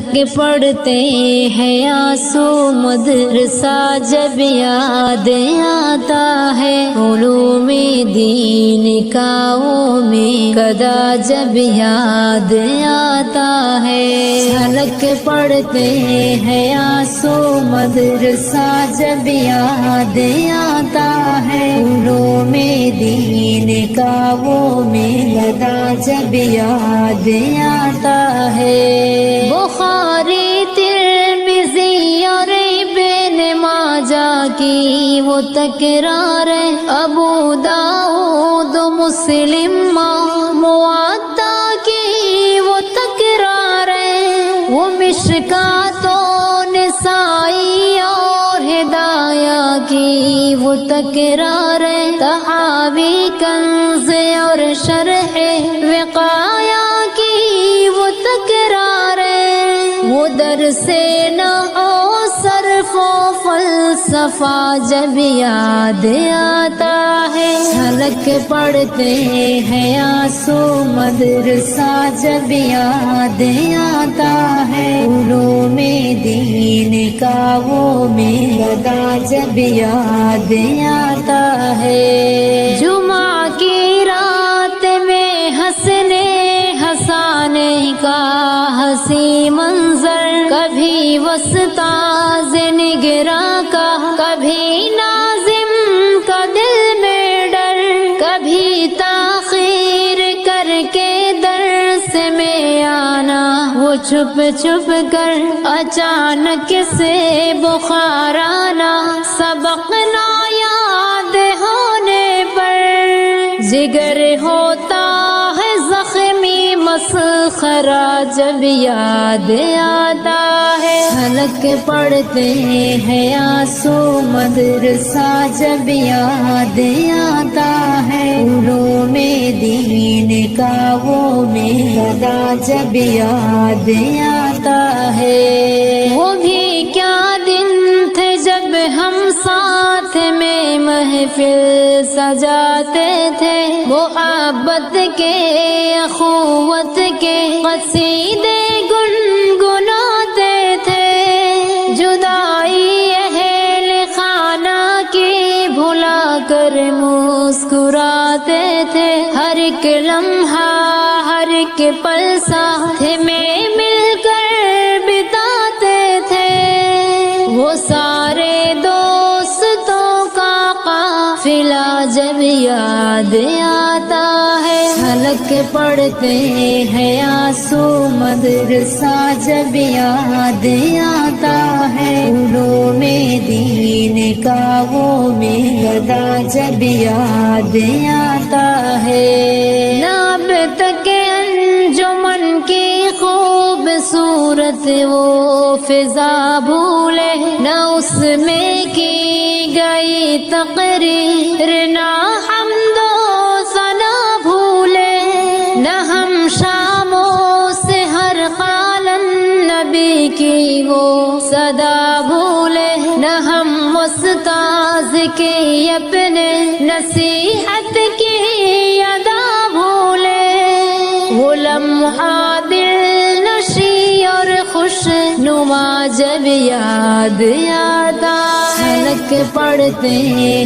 جھلک پڑتے ہیں آنسو مدرسہ جب یاد آتا ہے، علوم دین کا وہ میں قدا جب یاد آتا ہے، جھلک پڑتے ہیں آنسو مدرسہ جب یاد آتا ہے، علوم دین کا وہ میں قدا جب یاد آتا ہے، بخاری ترمذی اور ابن ماجہ کی وہ تکرار ہے، ابو داؤد مسلم موطا کی وہ تکرار ہے، وہ مشکات و نسائی اور ہدایہ کی وہ تکرار ہے، تحاوی کنز اور شرح وقایہ کی وہ تکرار ہے، وہ درس نحو صرف و فلسفہ جب یاد آتا ہے، جھلک پڑتے ہیں آنسو مدرسہ جب یاد آتا ہے، علوم دین کا وہ میں قدا جب یاد آتا ہے، جمعہ کی رات میں ہنسنے ہنسانے کا ہنسی منظر، کبھی وسطاذ نگراں کا، کبھی ناظم کا دل میں ڈر، کبھی تاخیر کر کے درس میں آنا، وہ چھپ چھپ کر اچانک سے بخار آنا، سبق نہ یاد ہونے پر جگر ہوتا ہے زخمی مسخرہ جب یاد آتا ہے، جھلک پڑتے ہیں آنسو مدرسہ جب یاد آتا ہے، علوم دین کا وہ میں قدا جب یاد آتا ہے، وہ بھی کیا دن تھے جب ہم ساتھ میں محفل سجاتے تھے، محبت کے اخوت کے قصیدے گنگناتے تھے، جدائی اہل خانہ کی بھلا کر مسکراتے تھے، ہر ایک لمحہ ہر ایک پل ساتھ میں مل کر بتاتے تھے، وہ سارے دوستوں کا قافلہ جب یاد آتا ہے، جھلک پڑتے ہیں آنسو مدرسہ جب یاد آتا ہے، علوم دین کا وہ میں قدا جب یاد آتا ہے، نہ اب تک انجمن کی خوبصورت وہ فضا بھولے، نہ اس میں کی گئی تقریر، نہ حمد و ثنا بھولے، نہ ہم شاموں سے ہر قالن نبی کی وہ صدا بھولے، نہ ہم استاذ کی اپنے نصیحت کی ادا بھولے، وہ لمحہ دل نشی اور خوش نما جب یاد آتا ہے، جھلک پڑتے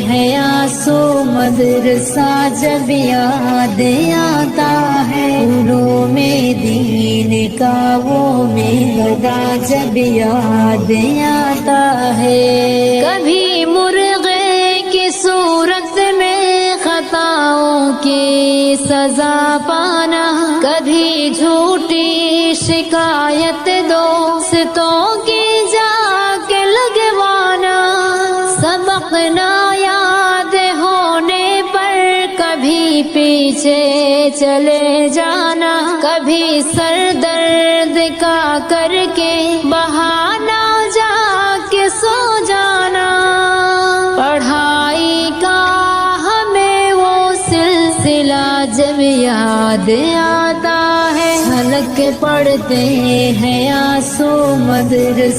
ہیں آنسو مدرسہ جب یاد آتا ہے، علوم دین کا وہ میں قدا جب یاد آتا ہے، کبھی مرغے کی صورت میں خطاؤں کی سزا پانا، کبھی جھوٹی شکایت دوستوں کی جا کے لگوانا، سبق نہ یاد ہونے پر کبھی پیچھے چلے جانا، کبھی سر درد کا کر کے بہانہ جا کے سو جانا، پڑھائی کا ہمیں وہ سلسلہ جب یاد آتا ہے، جھلک پڑتے ہیں آنسو مدرسہ